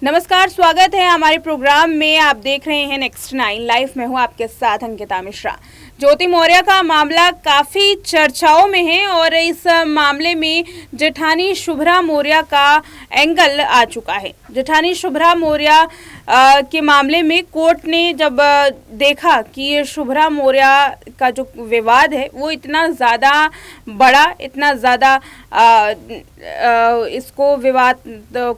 नमस्कार, स्वागत है हमारे प्रोग्राम में। आप देख रहे हैं नेक्स्ट 9 लाइव में हूँ आपके साथ अंकिता मिश्रा। ज्योति मौर्य का मामला काफ़ी चर्चाओं में है और इस मामले में जेठानी शुभ्रा मौर्य का एंगल आ चुका है। जेठानी शुभ्रा मौर्य के मामले में कोर्ट ने जब देखा कि शुभ्रा मौर्य का जो विवाद है वो इतना ज़्यादा बड़ा, इतना ज़्यादा इसको विवाद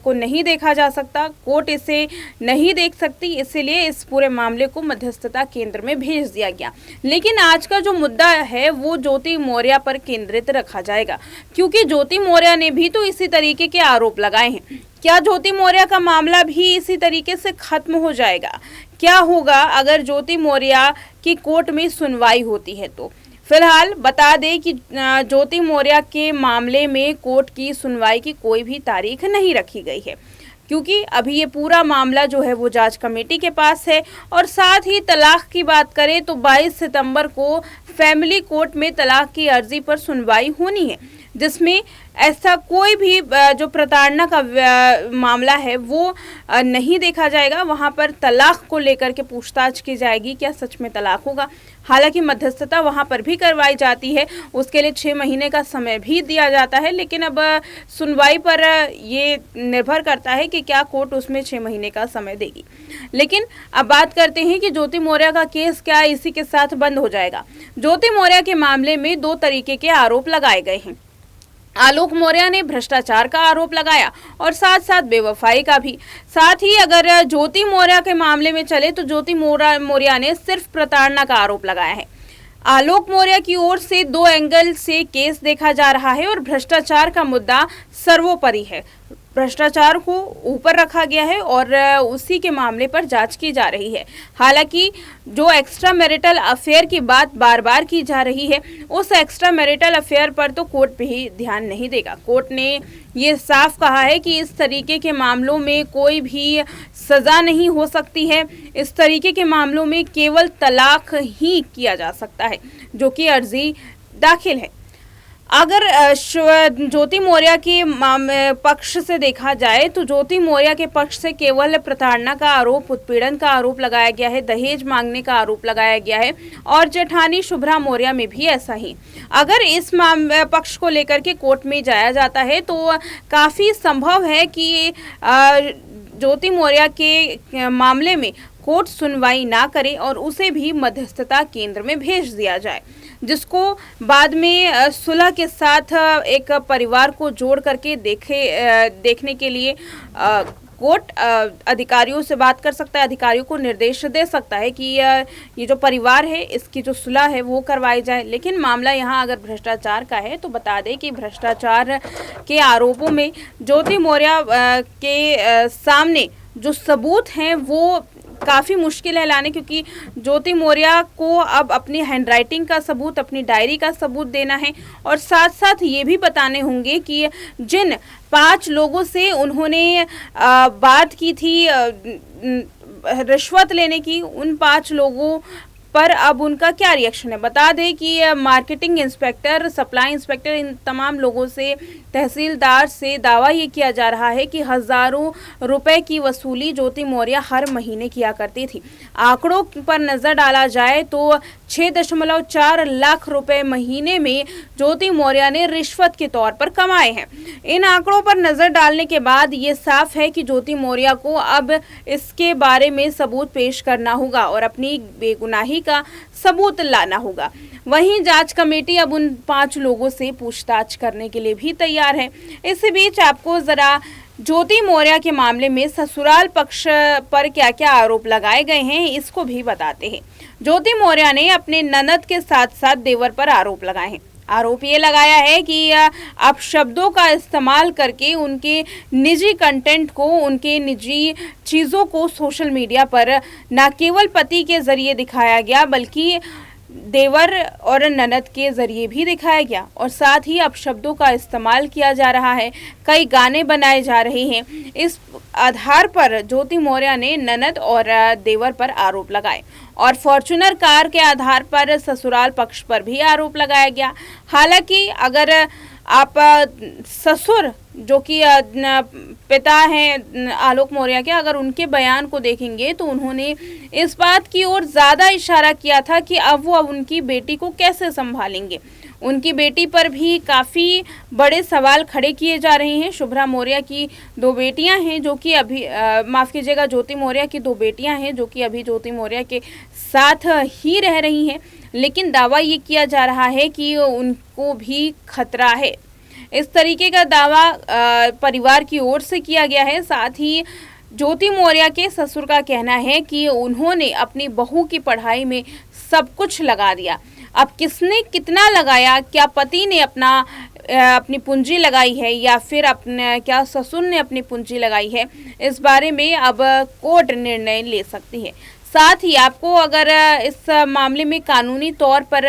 को नहीं देखा जा सकता, कोर्ट इसे नहीं देख सकती, इसलिए इस पूरे मामले को मध्यस्थता केंद्र में भेज दिया गया। लेकिन आज का जो मुद्दा है वो ज्योति मौर्य पर केंद्रित रखा जाएगा, क्योंकि ज्योति मौर्य ने भी तो इसी तरीके के आरोप लगाए हैं। क्या ज्योति मौर्य का मामला भी इसी तरीके से खत्म हो जाएगा? क्या होगा अगर ज्योति मौर्य की कोर्ट में सुनवाई होती है? तो फिलहाल बता दें कि ज्योति मौर्य के मामले में कोर्ट की सुनवाई की कोई भी तारीख नहीं रखी गई है, क्योंकि अभी ये पूरा मामला जो है वो जांच कमेटी के पास है। और साथ ही तलाक की बात करें तो 22 सितंबर को फैमिली कोर्ट में तलाक की अर्जी पर सुनवाई होनी है, जिसमें ऐसा कोई भी जो प्रताड़ना का मामला है वो नहीं देखा जाएगा। वहां पर तलाक को लेकर के पूछताछ की जाएगी, क्या सच में तलाक होगा। हालांकि मध्यस्थता वहां पर भी करवाई जाती है, उसके लिए 6 महीने का समय भी दिया जाता है, लेकिन अब सुनवाई पर ये निर्भर करता है कि क्या कोर्ट उसमें 6 महीने का समय देगी। लेकिन अब बात करते हैं कि ज्योति मौर्य का केस क्या इसी के साथ बंद हो जाएगा। ज्योति मौर्य के मामले में 2 तरीके के आरोप लगाए गए हैं। आलोक मौर्य ने भ्रष्टाचार का आरोप लगाया और साथ साथ बेवफाई का भी। साथ ही अगर ज्योति मौर्य के मामले में चले तो ज्योति मौर्य ने सिर्फ प्रताड़ना का आरोप लगाया है। आलोक मौर्य की ओर से 2 एंगल से केस देखा जा रहा है और भ्रष्टाचार का मुद्दा सर्वोपरि है। भ्रष्टाचार को ऊपर रखा गया है और उसी के मामले पर जांच की जा रही है। हालांकि जो एक्स्ट्रा मैरिटल अफेयर की बात बार बार की जा रही है, उस एक्स्ट्रा मैरिटल अफेयर पर तो कोर्ट भी ध्यान नहीं देगा। कोर्ट ने ये साफ कहा है कि इस तरीके के मामलों में कोई भी सज़ा नहीं हो सकती है। इस तरीके के मामलों में केवल तलाक ही किया जा सकता है, जो कि अर्जी दाखिल है। अगर ज्योति मौर्य के पक्ष से देखा जाए तो ज्योति मौर्य के पक्ष से केवल प्रताड़ना का आरोप, उत्पीड़न का आरोप लगाया गया है, दहेज मांगने का आरोप लगाया गया है और जेठानी शुभ्रा मौर्य में भी ऐसा ही। अगर इस पक्ष को लेकर के कोर्ट में जाया जाता है तो काफ़ी संभव है कि ज्योति मौर्य के मामले में कोर्ट सुनवाई ना करे और उसे भी मध्यस्थता केंद्र में भेज दिया जाए, जिसको बाद में सुलह के साथ एक परिवार को जोड़ करके देखने के लिए कोर्ट अधिकारियों से बात कर सकता है, अधिकारियों को निर्देश दे सकता है कि ये जो परिवार है इसकी जो सुलह है वो करवाई जाए। लेकिन मामला यहाँ अगर भ्रष्टाचार का है तो बता दें कि भ्रष्टाचार के आरोपों में ज्योति मौर्य के सामने जो सबूत हैं वो काफ़ी मुश्किल है लाने, क्योंकि ज्योति मौर्य को अब अपनी हैंडराइटिंग का सबूत, अपनी डायरी का सबूत देना है और साथ साथ ये भी बताने होंगे कि जिन 5 लोगों से उन्होंने बात की थी रिश्वत लेने की, उन 5 लोगों पर अब उनका क्या रिएक्शन है। बता दें कि मार्केटिंग इंस्पेक्टर, सप्लाई इंस्पेक्टर, इन तमाम लोगों से, तहसीलदार से दावा ये किया जा रहा है कि हज़ारों रुपए की वसूली ज्योति मौर्य हर महीने किया करती थी। आंकड़ों पर नज़र डाला जाए तो 6.4 लाख रुपए महीने में ज्योति मौर्य ने रिश्वत के तौर पर कमाए हैं। इन आंकड़ों पर नज़र डालने के बाद ये साफ है कि ज्योति मौर्य को अब इसके बारे में सबूत पेश करना होगा और अपनी बेगुनाही का सबूत लाना होगा। वहीं जांच कमेटी अब उन 5 लोगों से पूछताछ करने के लिए भी तैयार है। इस बीच आपको जरा ज्योति मौर्य के मामले में ससुराल पक्ष पर क्या क्या आरोप लगाए गए हैं इसको भी बताते हैं। ज्योति मौर्य ने अपने ननद के साथ साथ देवर पर आरोप लगाए हैं। आरोप ये लगाया है कि अब शब्दों का इस्तेमाल करके उनके निजी कंटेंट को, उनके निजी चीज़ों को सोशल मीडिया पर न केवल पति के जरिए दिखाया गया बल्कि देवर और ननद के जरिए भी दिखाया गया और साथ ही अब शब्दों का इस्तेमाल किया जा रहा है, कई गाने बनाए जा रहे हैं। इस आधार पर ज्योति मौर्य ने ननद और देवर पर आरोप लगाए और फॉर्च्यूनर कार के आधार पर ससुराल पक्ष पर भी आरोप लगाया गया। हालांकि अगर आप ससुर जो कि पिता हैं आलोक मौर्य के, अगर उनके बयान को देखेंगे तो उन्होंने इस बात की ओर ज़्यादा इशारा किया था कि अब वो उनकी बेटी को कैसे संभालेंगे। उनकी बेटी पर भी काफ़ी बड़े सवाल खड़े किए जा रहे हैं। शुभ्रा मौर्य की 2 बेटियां हैं जो कि अभी माफ़ कीजिएगा, ज्योति मौर्य की 2 बेटियां हैं जो कि अभी ज्योति मौर्य के साथ ही रह रही हैं, लेकिन दावा ये किया जा रहा है कि उनको भी खतरा है। इस तरीके का दावा परिवार की ओर से किया गया है। साथ ही ज्योति मौर्य के ससुर का कहना है कि उन्होंने अपनी बहू की पढ़ाई में सब कुछ लगा दिया। अब किसने कितना लगाया, क्या पति ने अपनी पूंजी लगाई है या फिर क्या ससुर ने अपनी पूंजी लगाई है, इस बारे में अब कोर्ट निर्णय ले सकती है। साथ ही आपको अगर इस मामले में कानूनी तौर पर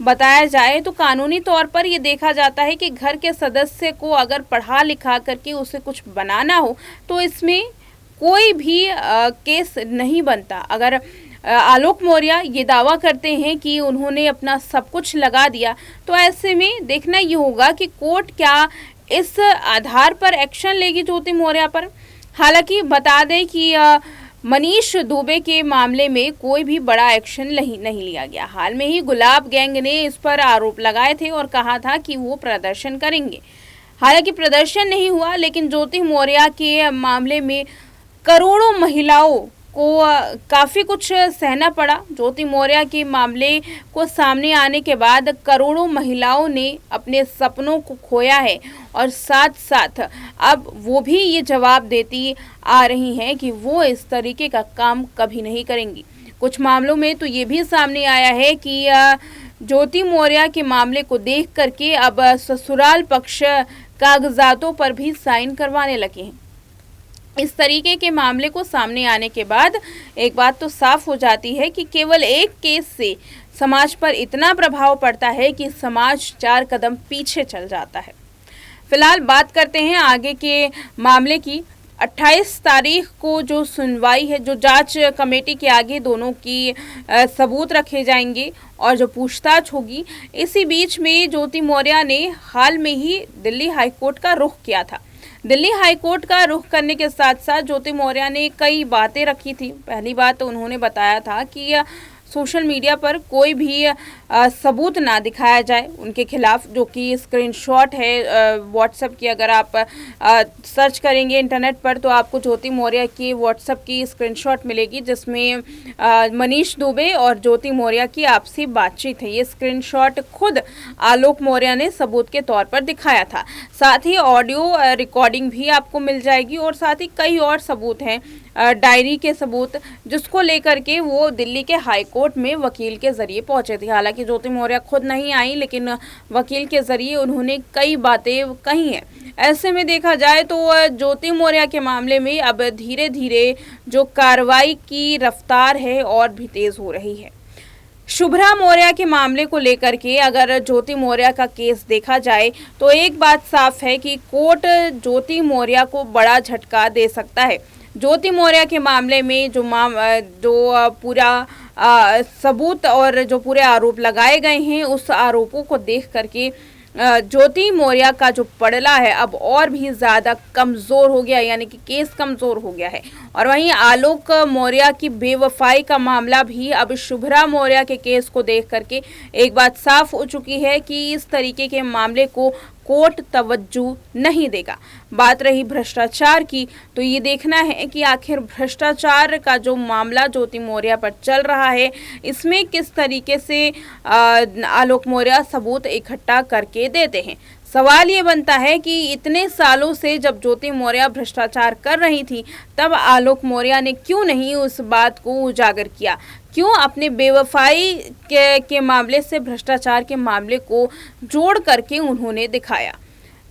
बताया जाए तो कानूनी तौर पर ये देखा जाता है कि घर के सदस्य को अगर पढ़ा लिखा करके उसे कुछ बनाना हो तो इसमें कोई भी केस नहीं बनता। अगर आलोक मौर्य ये दावा करते हैं कि उन्होंने अपना सब कुछ लगा दिया, तो ऐसे में देखना ये होगा कि कोर्ट क्या इस आधार पर एक्शन लेगी ज्योति मौर्य पर। हालांकि बता दें कि मनीष दुबे के मामले में कोई भी बड़ा एक्शन नहीं लिया गया। हाल में ही गुलाब गैंग ने इस पर आरोप लगाए थे और कहा था कि वो प्रदर्शन करेंगे। हालांकि प्रदर्शन नहीं हुआ, लेकिन ज्योति मौर्य के मामले में करोड़ों महिलाओं को काफ़ी कुछ सहना पड़ा। ज्योति मौर्य के मामले को सामने आने के बाद करोड़ों महिलाओं ने अपने सपनों को खोया है और साथ साथ अब वो भी ये जवाब देती आ रही हैं कि वो इस तरीके का काम कभी नहीं करेंगी। कुछ मामलों में तो ये भी सामने आया है कि ज्योति मौर्य के मामले को देख करके अब ससुराल पक्ष कागजातों पर भी साइन करवाने लगे हैं। इस तरीके के मामले को सामने आने के बाद एक बात तो साफ हो जाती है कि केवल एक केस से समाज पर इतना प्रभाव पड़ता है कि समाज 4 कदम पीछे चल जाता है। फिलहाल बात करते हैं आगे के मामले की। 28 तारीख को जो सुनवाई है, जो जांच कमेटी के आगे दोनों की सबूत रखे जाएंगे और जो पूछताछ होगी, इसी बीच में ज्योति मौर्य ने हाल में ही दिल्ली हाईकोर्ट का रुख किया था। दिल्ली हाईकोर्ट का रुख करने के साथ साथ ज्योति मौर्य ने कई बातें रखी थी। पहली बात तो उन्होंने बताया था कि सोशल मीडिया पर कोई भी सबूत ना दिखाया जाए उनके खिलाफ, जो कि स्क्रीनशॉट है व्हाट्सएप की। अगर आप सर्च करेंगे इंटरनेट पर तो आपको ज्योति मौर्य की व्हाट्सएप की स्क्रीनशॉट मिलेगी, जिसमें मनीष दुबे और ज्योति मौर्य की आपसी बातचीत है। ये स्क्रीनशॉट खुद आलोक मौर्य ने सबूत के तौर पर दिखाया था। साथ ही ऑडियो रिकॉर्डिंग भी आपको मिल जाएगी और साथ ही कई और सबूत हैं, डायरी के सबूत, जिसको लेकर के वो दिल्ली के हाई कोर्ट में वकील के जरिए पहुंचे थे। हालांकि ज्योति मौर्य खुद नहीं आई, लेकिन वकील के जरिए उन्होंने कई बातें कही हैं। ऐसे में देखा जाए तो ज्योति मौर्य के मामले में अब धीरे धीरे जो कार्रवाई की रफ्तार है और भी तेज हो रही है। शुभ्रा मौर्य के मामले को लेकर के अगर ज्योति मौर्य का केस देखा जाए तो एक बात साफ है कि कोर्ट ज्योति मौर्य को बड़ा झटका दे सकता है। ज्योति मौर्य के मामले में जो पूरा सबूत और जो पूरे आरोप लगाए गए हैं, उस आरोपों को देख करके ज्योति मौर्य का जो पड़ला है अब और भी ज़्यादा कमज़ोर हो गया, यानी कि केस कमज़ोर हो गया है। और वहीं आलोक मौर्य की बेवफाई का मामला भी अब शुभ्रा मौर्य के केस को देख करके एक बात साफ हो चुकी है कि इस तरीके के मामले को कोर्ट तवज्जो नहीं देगा। बात रही भ्रष्टाचार की, तो ये देखना है कि आखिर भ्रष्टाचार का जो मामला ज्योति मौर्य पर चल रहा है, इसमें किस तरीके से आलोक मौर्य सबूत इकट्ठा करके देते हैं। सवाल ये बनता है कि इतने सालों से जब ज्योति मौर्य भ्रष्टाचार कर रही थी, तब आलोक मौर्य ने क्यों नहीं उस बात को उजागर किया, क्यों अपने बेवफाई के मामले से भ्रष्टाचार के मामले को जोड़ करके उन्होंने दिखाया।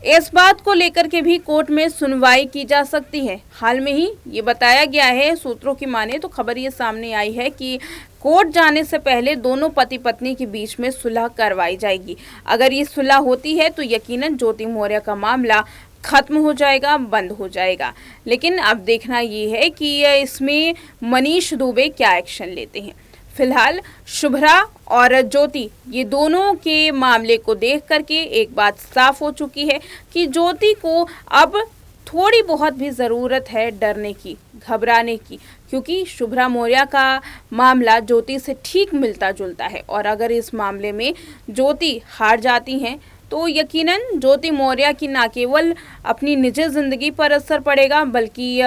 इस बात को लेकर के भी कोर्ट में सुनवाई की जा सकती है। हाल में ही ये बताया गया है, सूत्रों की माने तो खबर ये सामने आई है कि कोर्ट जाने से पहले दोनों पति पत्नी के बीच में सुलह करवाई जाएगी। अगर ये सुलह होती है तो यकीनन ज्योति मौर्य का मामला खत्म हो जाएगा, बंद हो जाएगा। लेकिन अब देखना ये है कि इसमें मनीष दुबे क्या एक्शन लेते हैं। फिलहाल शुभ्रा और ज्योति ये दोनों के मामले को देख करके एक बात साफ हो चुकी है कि ज्योति को अब थोड़ी बहुत भी ज़रूरत है डरने की, घबराने की, क्योंकि शुभ्रा मौर्य का मामला ज्योति से ठीक मिलता जुलता है और अगर इस मामले में ज्योति हार जाती हैं तो यकीनन ज्योति मौर्य की न केवल अपनी निजी ज़िंदगी पर असर पड़ेगा बल्कि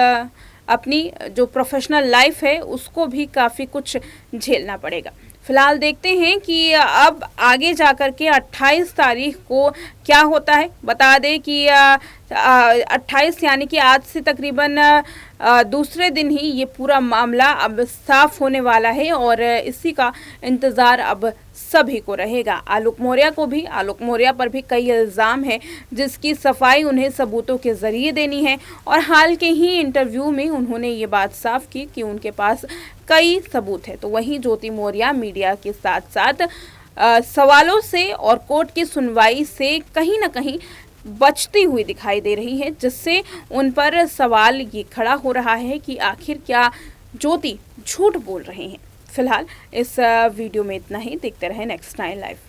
अपनी जो प्रोफेशनल लाइफ है उसको भी काफ़ी कुछ झेलना पड़ेगा। फिलहाल देखते हैं कि अब आगे जाकर के 28 तारीख को क्या होता है। बता दें कि 28 यानी कि आज से तकरीबन दूसरे दिन ही ये पूरा मामला अब साफ होने वाला है और इसी का इंतज़ार अब सभी को रहेगा। आलोक मौर्य को भी, आलोक मौर्य पर भी कई इल्ज़ाम हैं जिसकी सफाई उन्हें सबूतों के ज़रिए देनी है और हाल के ही इंटरव्यू में उन्होंने ये बात साफ की कि उनके पास कई सबूत है। तो वहीं ज्योति मौर्य मीडिया के साथ साथ सवालों से और कोर्ट की सुनवाई से कहीं ना कहीं बचती हुई दिखाई दे रही है, जिससे उन पर सवाल ये खड़ा हो रहा है कि आखिर क्या ज्योति झूठ बोल रहे हैं। फिलहाल इस वीडियो में इतना ही। देखते रहें नेक्स्ट 9 लाइव।